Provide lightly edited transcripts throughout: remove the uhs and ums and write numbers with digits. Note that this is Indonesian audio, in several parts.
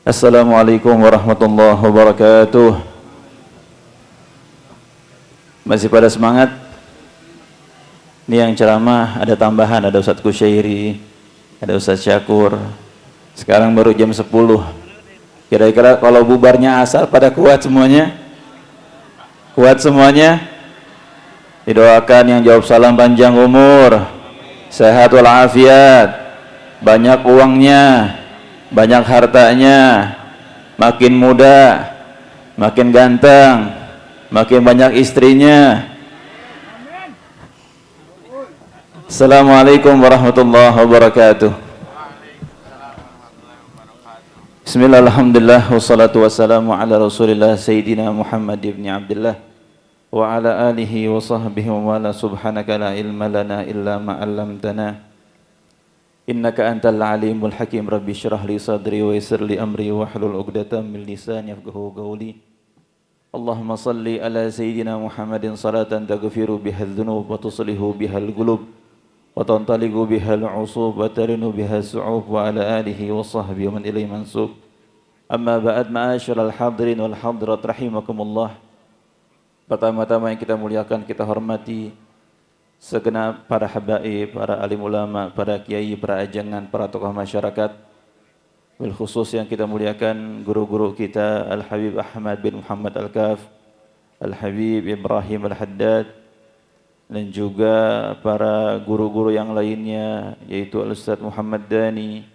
Assalamualaikum warahmatullahi wabarakatuh. Masih pada semangat? Ini yang ceramah ada tambahan, ada Ustadz Kusyairi, ada Ustadz Syakur. Sekarang baru jam 10. Kira-kira kalau bubarnya asar pada kuat semuanya? Kuat semuanya? Didoakan yang jawab salam panjang umur, sehat walafiat, banyak uangnya, banyak hartanya, makin muda, makin ganteng, makin banyak istrinya. Assalamualaikum warahmatullahi wabarakatuh. Bismillah, alhamdulillah, wassalatu wassalamu ala rasulillah Sayyidina Muhammad ibn Abdullah wa ala alihi wa sahbihi wa ala subhanaka la ilma lana illa ma'allamtana innaka antal alimul hakim. Rabbi syrah li sadri wa yassir li amri wa hlul 'uqdatam min lisani yafqahu qawli. Allahumma salli ala sayyidina Muhammadin salatan taghfiru bihal dhunub wa tuslihu bihal qulub wa tantaliqu bihal 'usub wa tarinu bihal su'ub wa ala alihi wa sahbihi wa man ilaihi mansub. Amma ba'd, ma'asyiral hadirin wal hadirat rahimakumullah. Pertama-tama yang kita muliakan, kita hormati segenap para habaib, para alim ulama, para kiai, para ajangan, para tokoh masyarakat. Bil khusus yang kita muliakan guru-guru kita Al-Habib Ahmad bin Muhammad Al-Kaf, Al-Habib Ibrahim Al-Haddad, dan juga para guru-guru yang lainnya, yaitu Al-Ustadz Muhammad Dani,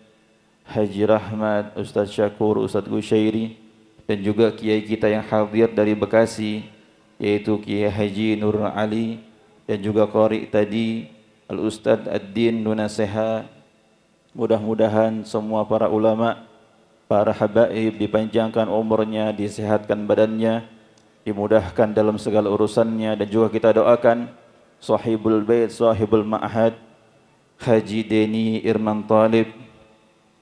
Haji Rahmat, Ustadz Syakur, Ustadz Kusyairi, dan juga kiai kita yang hadir dari Bekasi, yaitu Kiai Haji Nur Ali, dan juga qari tadi Al-Ustadz Ad-Din Nunaseha. Mudah-mudahan semua para ulama, para habaib dipanjangkan umurnya, disehatkan badannya, dimudahkan dalam segala urusannya. Dan juga kita doakan sahibul bait, sahibul ma'had, Haji Deni Irman Talib.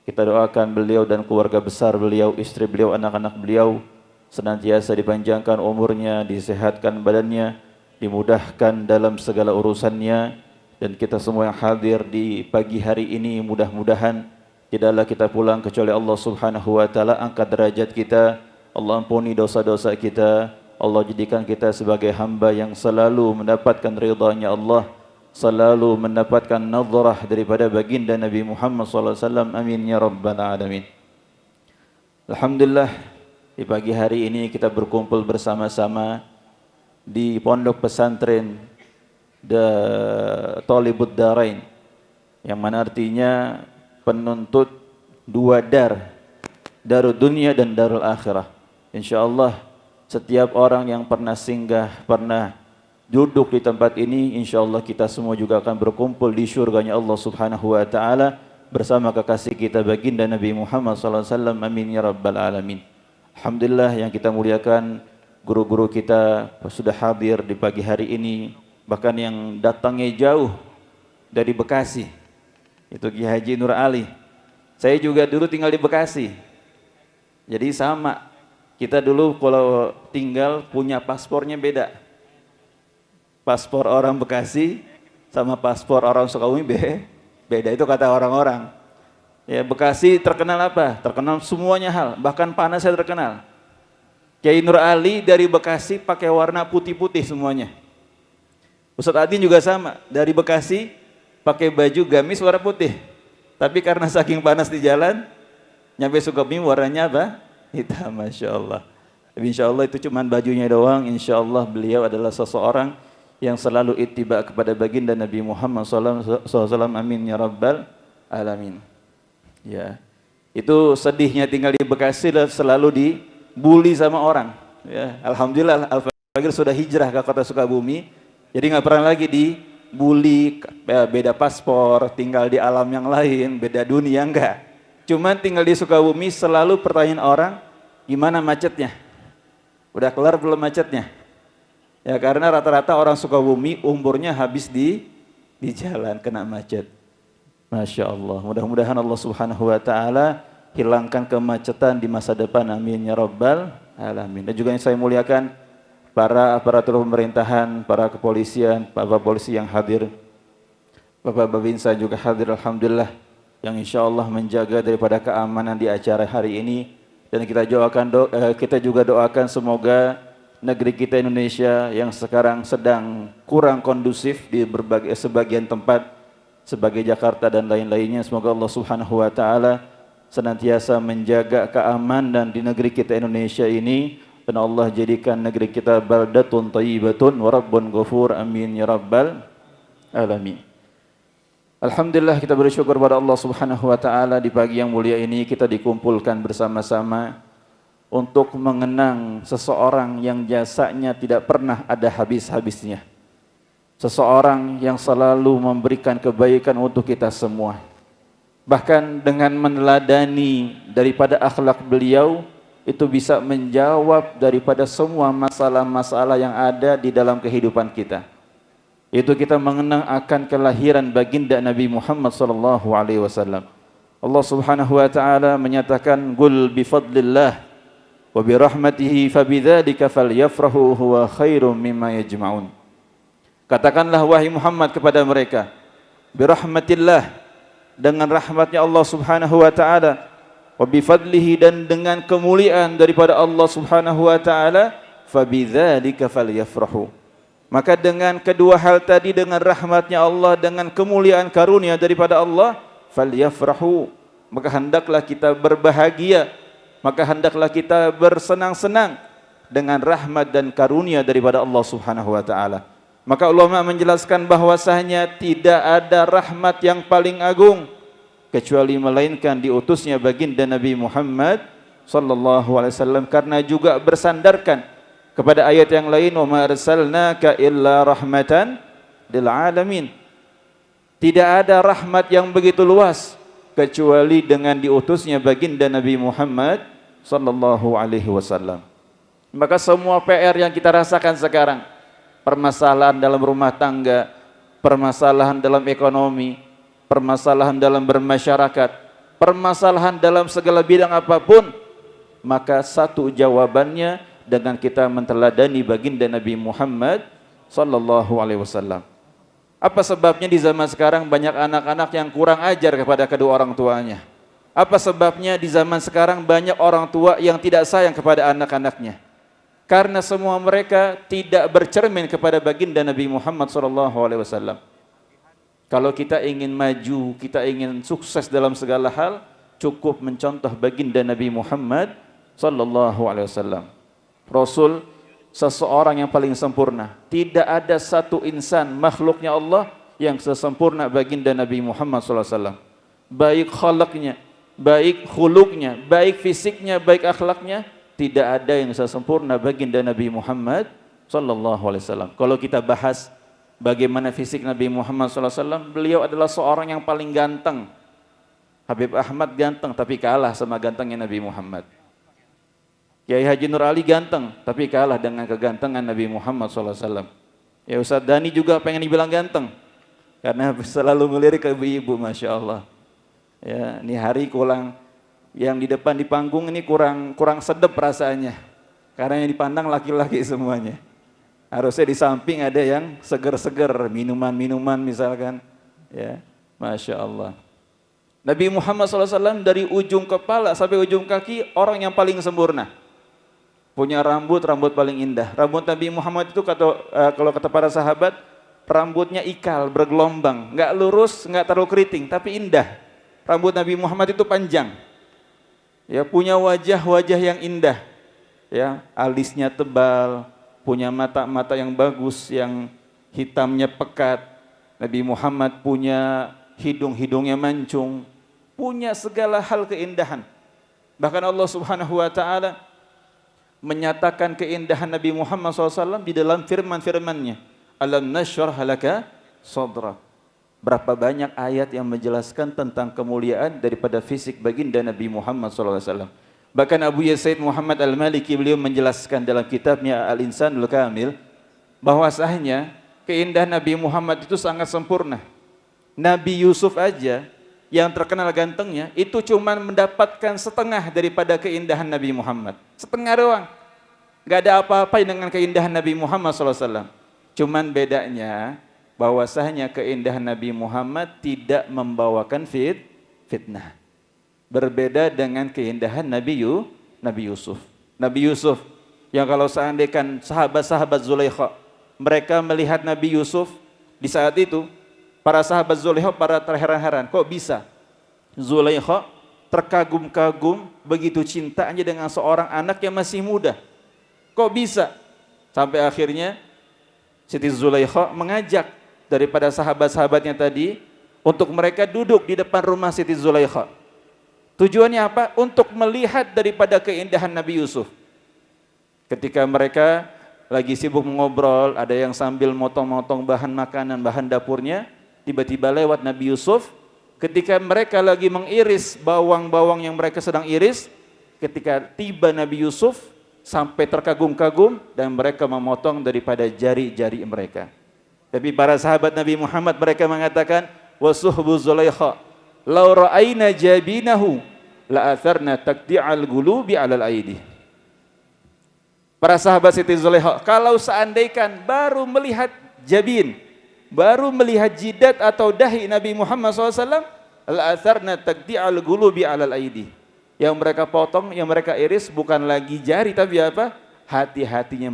Kita doakan beliau dan keluarga besar beliau, istri beliau, anak-anak beliau senantiasa dipanjangkan umurnya, disehatkan badannya, dimudahkan dalam segala urusannya. Dan kita semua yang hadir di pagi hari ini, mudah-mudahan tidaklah kita pulang kecuali Allah subhanahu wa ta'ala angkat derajat kita, Allah ampuni dosa-dosa kita, Allah jadikan kita sebagai hamba yang selalu mendapatkan ridhanya Allah, selalu mendapatkan nazarah daripada baginda Nabi Muhammad SAW. Amin ya rabbal alamin. Alhamdulillah, di pagi hari ini kita berkumpul bersama-sama di pondok pesantren Thalibud Darain, yang mana artinya penuntut dua dar, darul dunia dan darul akhirah. Insyaallah setiap orang yang pernah singgah, pernah duduk di tempat ini, insyaallah kita semua juga akan berkumpul di syurganya Allah subhanahu wa ta'ala bersama kekasih kita baginda Nabi Muhammad SAW. Amin ya rabbal alamin. Alhamdulillah, yang kita muliakan guru-guru kita sudah hadir di pagi hari ini, bahkan yang datangnya jauh dari Bekasi, itu Kiai Haji Nur Ali. Saya juga dulu tinggal di Bekasi, jadi sama, kita dulu kalau tinggal punya paspornya beda. Paspor orang Bekasi sama paspor orang Sukabumi beda, itu kata orang-orang. Ya, Bekasi terkenal apa? Terkenal semuanya hal, bahkan panas saya terkenal. Kiai Nur Ali dari Bekasi pakai warna putih-putih semuanya. Ustadz Adin juga sama, dari Bekasi pakai baju gamis warna putih. Tapi karena saking panas di jalan, nyampe Sukabumi warnanya apa? Hitam, Masya Allah. Tapi insya Allah itu cuma bajunya doang. Insya Allah beliau adalah seseorang yang selalu ittiba kepada baginda Nabi Muhammad SAW. Amin ya rabbal alamin. Ya, itu sedihnya tinggal di Bekasi, selalu dibully sama orang. Ya, alhamdulillah Al-Fakir sudah hijrah ke kota Sukabumi, jadi nggak pernah lagi dibully. Beda paspor, tinggal di alam yang lain, beda dunia, enggak. Cuman tinggal di Sukabumi selalu pertanyaan orang, gimana macetnya? Udah kelar belum macetnya? Ya, karena rata-rata orang Sukabumi umurnya habis di jalan kena macet. Masya Allah, mudah-mudahan Allah subhanahu wa ta'ala hilangkan kemacetan di masa depan. Amin ya rabbal alamin. Dan juga yang saya muliakan para aparatur pemerintahan, para kepolisian, Bapak polisi yang hadir, Bapak Babinsa juga hadir, alhamdulillah, yang insya Allah menjaga daripada keamanan di acara hari ini. Dan kita juga doakan semoga negeri kita Indonesia yang sekarang sedang kurang kondusif di sebagian tempat sebagai Jakarta dan lain-lainnya, semoga Allah Subhanahu wa taala senantiasa menjaga keamanan di negeri kita Indonesia ini, dan Allah jadikan negeri kita baldatun thayyibatun wa rabbun ghafur, amin ya rabbal alamin. Alhamdulillah, kita bersyukur kepada Allah Subhanahu wa taala di pagi yang mulia ini kita dikumpulkan bersama-sama untuk mengenang seseorang yang jasanya tidak pernah ada habis-habisnya. Seseorang yang selalu memberikan kebaikan untuk kita semua. Bahkan dengan meneladani daripada akhlak beliau, itu bisa menjawab daripada semua masalah-masalah yang ada di dalam kehidupan kita. Itu kita mengenang akan kelahiran baginda Nabi Muhammad sallallahu alaihi wasallam. Allah Subhanahu wa taala menyatakan, "Qul bi fadlillah wa bi rahmatihi fabidzalika falyafrahu huwa khairum mimma yajma'un." Katakanlah wahai Muhammad kepada mereka, bi rahmatillah, dengan rahmatnya Allah Subhanahu wa taala, wa bi fadlihi, dan dengan kemuliaan daripada Allah Subhanahu wa taala, fabidzalika falyafrahu. Maka dengan kedua hal tadi, dengan rahmatnya Allah, dengan kemuliaan karunia daripada Allah, falyafrahu, maka hendaklah kita berbahagia, maka hendaklah kita bersenang-senang dengan rahmat dan karunia daripada Allah Subhanahu wa taala. Maka ulama menjelaskan bahwasanya tidak ada rahmat yang paling agung kecuali melainkan diutusnya baginda Nabi Muhammad sallallahu alaihi wasallam, karena juga bersandarkan kepada ayat yang lain, wa ma arsalnaka illa rahmatan lil alamin. Tidak ada rahmat yang begitu luas kecuali dengan diutusnya baginda Nabi Muhammad sallallahu alaihi wasallam. Maka semua PR yang kita rasakan sekarang, permasalahan dalam rumah tangga, permasalahan dalam ekonomi, permasalahan dalam bermasyarakat, permasalahan dalam segala bidang apapun, maka satu jawabannya dengan kita menteladani baginda Nabi Muhammad sallallahu alaihi wasallam. Apa sebabnya di zaman sekarang banyak anak-anak yang kurang ajar kepada kedua orang tuanya? Apa sebabnya di zaman sekarang banyak orang tua yang tidak sayang kepada anak-anaknya? Karena semua mereka tidak bercermin kepada baginda Nabi Muhammad sallallahu alaihi wasallam. Kalau kita ingin maju, kita ingin sukses dalam segala hal, cukup mencontoh baginda Nabi Muhammad sallallahu alaihi wasallam. Rasul seseorang yang paling sempurna. Tidak ada satu insan makhluknya Allah yang sesempurna baginda Nabi Muhammad SAW. Baik khalaqnya, baik khuluknya, baik fisiknya, baik akhlaknya, tidak ada yang sesempurna baginda Nabi Muhammad SAW. Kalau kita bahas bagaimana fisik Nabi Muhammad SAW, beliau adalah seorang yang paling ganteng. Habib Ahmad ganteng tapi kalah sama gantengnya Nabi Muhammad. Kiai Haji Nur Ali ganteng, tapi kalah dengan kegantengan Nabi Muhammad SAW. Ya Ustaz Dani juga pengen dibilang ganteng, karena selalu ngelirik ke ibu-ibu, Masya Allah. Ya, ini hari kurang, yang di depan di panggung ini kurang sedap rasanya, karena yang dipandang laki-laki semuanya. Harusnya di samping ada yang seger-seger, minuman-minuman misalkan. Ya, Masya Allah. Nabi Muhammad SAW dari ujung kepala sampai ujung kaki orang yang paling sempurna. Punya rambut paling indah. Rambut Nabi Muhammad itu kalau kata para sahabat, rambutnya ikal, bergelombang, nggak lurus, nggak terlalu keriting, tapi indah. Rambut Nabi Muhammad itu panjang. Ya, punya wajah yang indah. Ya, alisnya tebal, punya mata yang bagus, yang hitamnya pekat. Nabi Muhammad punya hidungnya mancung, punya segala hal keindahan. Bahkan Allah Subhanahu wa taala menyatakan keindahan Nabi Muhammad SAW di dalam firman-firmannya. Alam nashrah laka sadrak. Berapa banyak ayat yang menjelaskan tentang kemuliaan daripada fisik baginda Nabi Muhammad SAW. Bahkan Abu Yazid Muhammad Al-Maliki, beliau menjelaskan dalam kitabnya Al-Insanul Kamil, bahwasanya keindahan Nabi Muhammad itu sangat sempurna. Nabi Yusuf aja yang terkenal gantengnya, itu cuma mendapatkan setengah daripada keindahan Nabi Muhammad. Setengah doang. Gak ada apa-apa dengan keindahan Nabi Muhammad SAW. Cuman bedanya, bahwasanya keindahan Nabi Muhammad tidak membawakan fitnah. Berbeda dengan keindahan Nabi Yusuf. Nabi Yusuf yang kalau seandainya sahabat-sahabat Zulaikha mereka melihat Nabi Yusuf di saat itu, para sahabat Zulaikha para terheran-heran, kok bisa Zulaikha terkagum-kagum begitu cintanya dengan seorang anak yang masih muda, kok bisa? Sampai akhirnya Siti Zulaikha mengajak daripada sahabat-sahabatnya tadi untuk mereka duduk di depan rumah Siti Zulaikha. Tujuannya apa? Untuk melihat daripada keindahan Nabi Yusuf. Ketika mereka lagi sibuk mengobrol, ada yang sambil motong-motong bahan makanan, bahan dapurnya, tiba-tiba lewat Nabi Yusuf. Ketika mereka lagi mengiris bawang-bawang yang mereka sedang iris, ketika tiba Nabi Yusuf, sampai terkagum-kagum dan mereka memotong daripada jari-jari mereka. Tapi para sahabat Nabi Muhammad mereka mengatakan, wasuhbu Zulaikha law ra'ayna jabinahu la atharna taqdi'al gulubi 'alal aidi. Para sahabat Siti Zulaikha, kalau seandainya baru melihat jabin, baru melihat jidat atau dahi Nabi Muhammad SAW, la atharna taqdi'al gulubi 'alal aidi. Yang mereka potong, yang mereka iris bukan lagi jari tapi apa? Hati-hatinya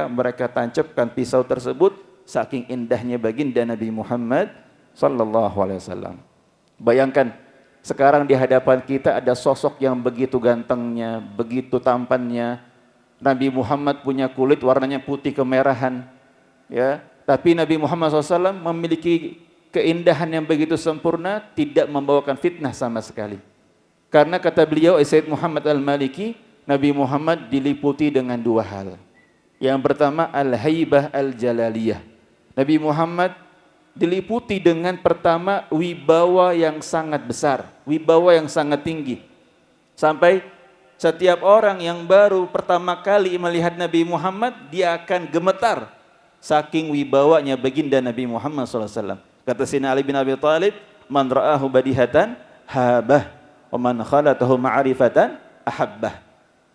mereka tancapkan pisau tersebut, saking indahnya baginda Nabi Muhammad sallallahu alaihi wasallam. Bayangkan sekarang di hadapan kita ada sosok yang begitu gantengnya, begitu tampannya. Nabi Muhammad punya kulit warnanya putih kemerahan, ya. Tapi Nabi Muhammad SAW memiliki keindahan yang begitu sempurna, tidak membawakan fitnah sama sekali. Karena kata beliau Sayyid Muhammad Al-Maliki, Nabi Muhammad diliputi dengan dua hal. Yang pertama al-haibah al-jalaliyah. Nabi Muhammad diliputi dengan pertama wibawa yang sangat besar, wibawa yang sangat tinggi. Sampai setiap orang yang baru pertama kali melihat Nabi Muhammad, dia akan gemetar saking wibawanya baginda Nabi Muhammad SAW. Kata Sayyidina Ali bin Abi Thalib, man ra'ahu badihatan habah wa man khalatahu ma'rifatan ahabbah.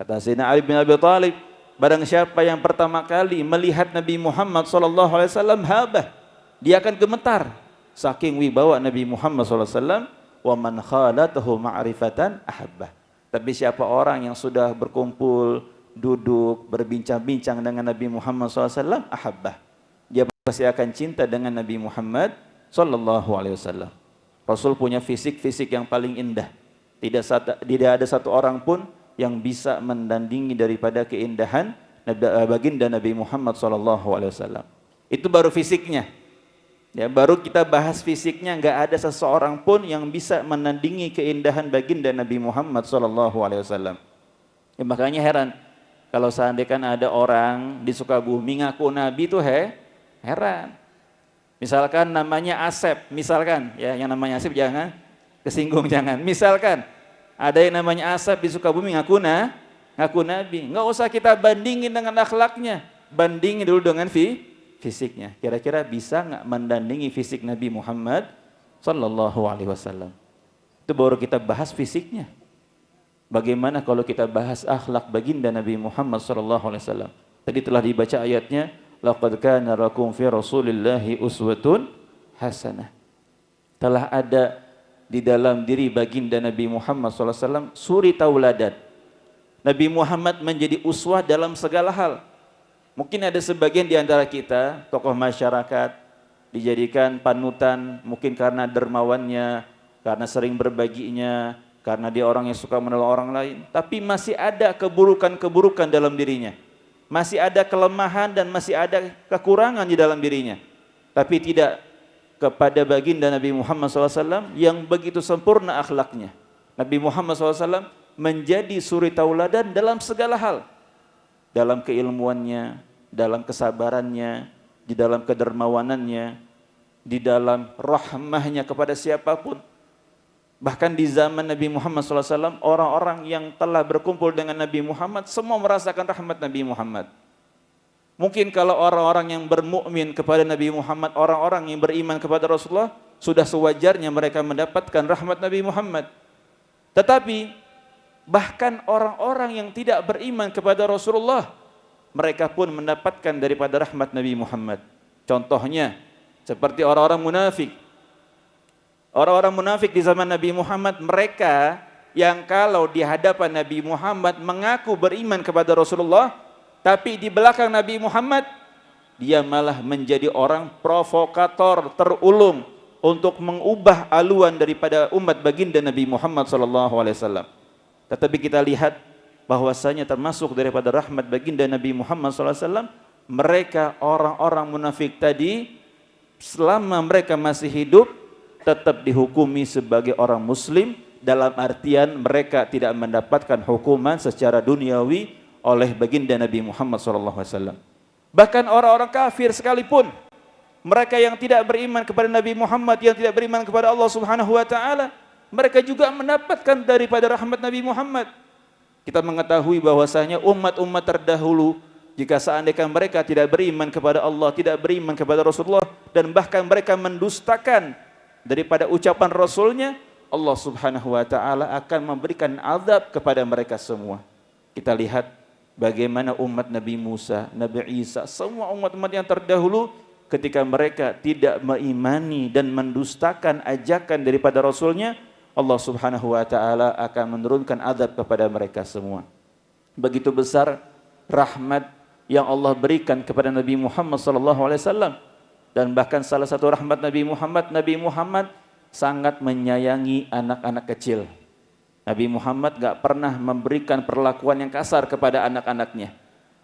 Kata Sayyidina Ali bin Abi Thalib, barang siapa yang pertama kali melihat Nabi Muhammad SAW habah, dia akan gemetar saking wibawa Nabi Muhammad SAW. Wa man khalatahu ma'rifatan ahabbah. Tapi siapa orang yang sudah berkumpul, duduk, berbincang-bincang dengan Nabi Muhammad SAW, ahabbah, dia pasti akan cinta dengan Nabi Muhammad SAW. Rasul punya fisik-fisik yang paling indah. Tidak ada satu orang pun yang bisa mendandingi daripada keindahan baginda Nabi Muhammad SAW. Itu baru fisiknya. Ya, baru kita bahas fisiknya, nggak ada seseorang pun yang bisa menandingi keindahan baginda Nabi Muhammad SAW. Ya, makanya heran kalau seandainya ada orang di Sukabumi ngaku Nabi itu heran. Misalkan namanya Asep, misalkan ya, yang namanya Asep jangan kesinggung, jangan. Misalkan ada yang namanya Asep di Sukabumi ngaku Nabi, nggak usah kita bandingin dengan akhlaknya, bandingin dulu dengan fisiknya. Kira-kira bisa nggak mendandingi fisik Nabi Muhammad sallallahu alaihi wasallam? Itu baru kita bahas fisiknya. Bagaimana kalau kita bahas akhlak baginda Nabi Muhammad sallallahu alaihi wasallam? Tadi telah dibaca ayatnya, laqad kana lakum fi rasulillahi uswatun hasanah. Telah ada di dalam diri baginda Nabi Muhammad sallallahu alaihi wasallam suri tauladan. Nabi Muhammad menjadi uswah dalam segala hal. Mungkin ada sebagian di antara kita, tokoh masyarakat, dijadikan panutan, mungkin karena dermawannya, karena sering berbaginya, karena dia orang yang suka menolong orang lain. Tapi masih ada keburukan-keburukan dalam dirinya. Masih ada kelemahan dan masih ada kekurangan di dalam dirinya. Tapi tidak kepada baginda Nabi Muhammad SAW yang begitu sempurna akhlaknya. Nabi Muhammad SAW menjadi suri tauladan dalam segala hal. Dalam keilmuannya, dalam kesabarannya, di dalam kedermawanannya, di dalam rahmahnya kepada siapapun. Bahkan di zaman Nabi Muhammad SAW, orang-orang yang telah berkumpul dengan Nabi Muhammad semua merasakan rahmat Nabi Muhammad. Mungkin kalau orang-orang yang bermukmin kepada Nabi Muhammad, orang-orang yang beriman kepada Rasulullah, sudah sewajarnya mereka mendapatkan rahmat Nabi Muhammad. Tetapi bahkan orang-orang yang tidak beriman kepada Rasulullah, mereka pun mendapatkan daripada rahmat Nabi Muhammad. Contohnya seperti orang-orang munafik. Orang-orang munafik di zaman Nabi Muhammad, mereka yang kalau di hadapan Nabi Muhammad mengaku beriman kepada Rasulullah, tapi di belakang Nabi Muhammad dia malah menjadi orang provokator terulung untuk mengubah haluan daripada umat baginda Nabi Muhammad SAW. Tetapi kita lihat bahwasanya termasuk daripada rahmat baginda Nabi Muhammad SAW, mereka orang-orang munafik tadi selama mereka masih hidup tetap dihukumi sebagai orang muslim, dalam artian mereka tidak mendapatkan hukuman secara duniawi oleh baginda Nabi Muhammad SAW. Bahkan orang-orang kafir sekalipun, mereka yang tidak beriman kepada Nabi Muhammad, yang tidak beriman kepada Allah Subhanahu wa taala, mereka juga mendapatkan daripada rahmat Nabi Muhammad. Kita mengetahui bahwasanya umat-umat terdahulu, jika seandainya mereka tidak beriman kepada Allah, tidak beriman kepada Rasulullah, dan bahkan mereka mendustakan daripada ucapan Rasulnya, Allah Subhanahu wa taala akan memberikan azab kepada mereka semua. Kita lihat bagaimana umat Nabi Musa, Nabi Isa, semua umat-umat yang terdahulu ketika mereka tidak mengimani dan mendustakan ajakan daripada Rasulnya, Allah Subhanahu wa taala akan menurunkan azab kepada mereka semua. Begitu besar rahmat yang Allah berikan kepada Nabi Muhammad SAW. Dan bahkan salah satu rahmat Nabi Muhammad sangat menyayangi anak-anak kecil. Nabi Muhammad gak pernah memberikan perlakuan yang kasar kepada anak-anaknya.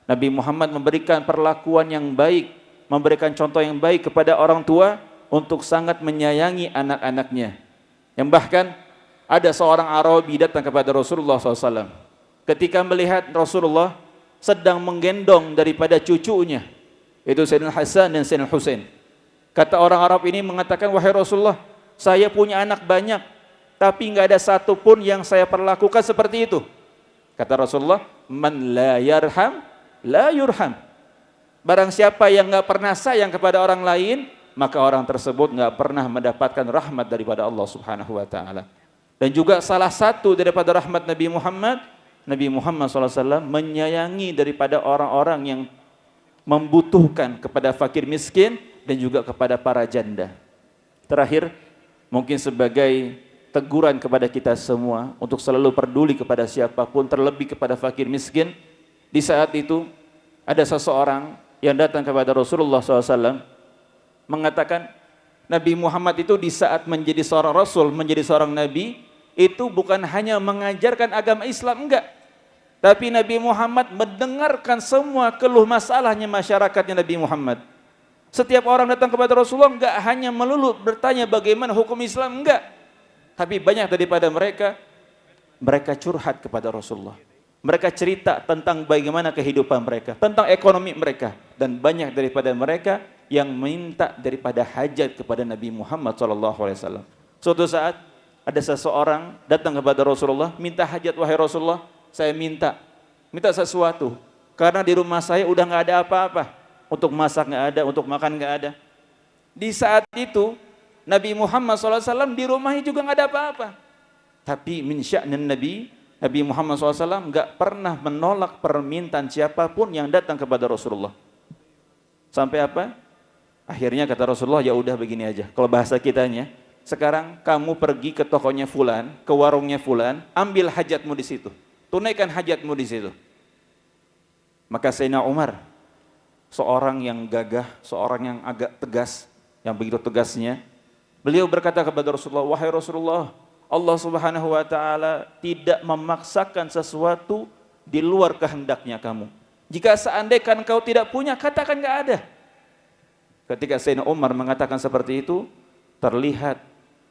Nabi Muhammad memberikan perlakuan yang baik, memberikan contoh yang baik kepada orang tua untuk sangat menyayangi anak-anaknya. Yang bahkan ada seorang Arabi datang kepada Rasulullah SAW. Ketika melihat Rasulullah sedang menggendong daripada cucunya, itu Sayyidina Hasan dan Sayyidina Husain. Kata orang Arab ini mengatakan, wahai Rasulullah, saya punya anak banyak, tapi nggak ada satu pun yang saya perlakukan seperti itu. Kata Rasulullah, man la yarham, la yurham. Barang siapa yang nggak pernah sayang kepada orang lain, maka orang tersebut nggak pernah mendapatkan rahmat daripada Allah Subhanahu wa taala. Dan juga salah satu daripada rahmat Nabi Muhammad SAW menyayangi daripada orang-orang yang membutuhkan, kepada fakir miskin dan juga kepada para janda. Terakhir, mungkin sebagai teguran kepada kita semua untuk selalu peduli kepada siapapun, terlebih kepada fakir miskin. Di saat itu ada seseorang yang datang kepada Rasulullah SAW mengatakan, Nabi Muhammad itu di saat menjadi seorang Rasul, menjadi seorang Nabi, itu bukan hanya mengajarkan agama Islam, enggak. Tapi Nabi Muhammad mendengarkan semua keluh masalahnya masyarakatnya Nabi Muhammad. Setiap orang datang kepada Rasulullah enggak hanya melulu bertanya bagaimana hukum Islam, enggak. Tapi banyak daripada mereka curhat kepada Rasulullah. Mereka cerita tentang bagaimana kehidupan mereka, tentang ekonomi mereka. Dan banyak daripada mereka yang minta daripada hajat kepada Nabi Muhammad SAW. Suatu saat ada seseorang datang kepada Rasulullah, minta hajat, wahai Rasulullah, saya minta sesuatu. Karena di rumah saya udah nggak ada apa-apa. Untuk masak nggak ada, untuk makan nggak ada. Di saat itu Nabi Muhammad SAW di rumahnya juga nggak ada apa-apa. Tapi min sya'nin Nabi Muhammad SAW nggak pernah menolak permintaan siapapun yang datang kepada Rasulullah. Sampai apa? Akhirnya kata Rasulullah, ya udah begini aja. Kalau bahasa kitanya, sekarang kamu pergi ke tokonya fulan, ke warungnya fulan, ambil hajatmu di situ, tunaikan hajatmu di situ. Maka Sayyidina Umar, seorang yang gagah, seorang yang agak tegas, yang begitu tegasnya, beliau berkata kepada Rasulullah, wahai Rasulullah, Allah Subhanahu wa taala tidak memaksakan sesuatu di luar kehendaknya kamu. Jika seandainya kau tidak punya, katakan enggak ada. Ketika Sayyidina Umar mengatakan seperti itu, terlihat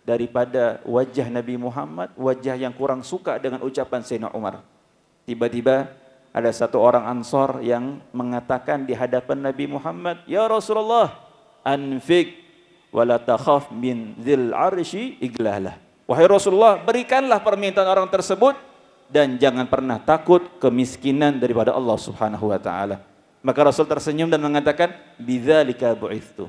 daripada wajah Nabi Muhammad, wajah yang kurang suka dengan ucapan Sayyidina Umar. Tiba-tiba ada satu orang Ansor yang mengatakan di hadapan Nabi Muhammad, ya Rasulullah, anfik wala takhaf min dzil arsy iglalah. Wahai Rasulullah, berikanlah permintaan orang tersebut dan jangan pernah takut kemiskinan daripada Allah Subhanahu wa taala. Maka Rasul tersenyum dan mengatakan, bidzalika bu'ithtu.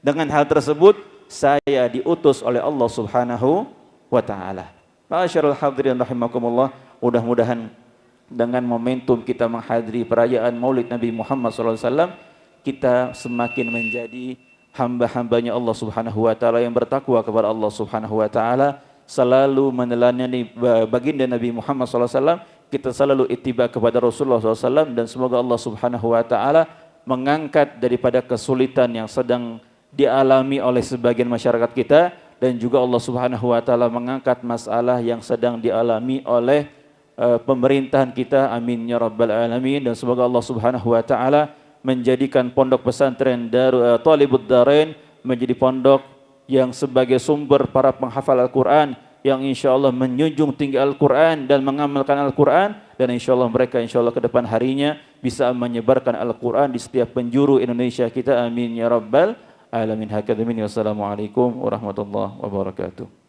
Dengan hal tersebut saya diutus oleh Allah Subhanahu wa taala. Ma'asyiral hadirin rahimakumullah, mudah-mudahan dengan momentum kita menghadiri perayaan Maulid Nabi Muhammad SAW, kita semakin menjadi hamba-hambanya Allah Subhanahu wa taala yang bertakwa kepada Allah Subhanahu wa taala, selalu meneladani baginda Nabi Muhammad SAW, kita selalu ittiba kepada Rasulullah SAW, dan semoga Allah Subhanahu wa taala mengangkat daripada kesulitan yang sedang dialami oleh sebagian masyarakat kita, dan juga Allah Subhanahu wa taala mengangkat masalah yang sedang dialami oleh pemerintahan kita. Amin ya rabbal alamin. Dan semoga Allah Subhanahu wa taala menjadikan pondok pesantren Thalibud Dharain menjadi pondok yang sebagai sumber para penghafal Al-Quran, yang insya Allah menjunjung tinggi Al-Quran dan mengamalkan Al-Quran, dan insya Allah mereka insya Allah ke depan harinya bisa menyebarkan Al-Quran di setiap penjuru Indonesia kita. Amin ya rabbal alamin. Hakadha minni, wassalamualaikum warahmatullahi wabarakatuh.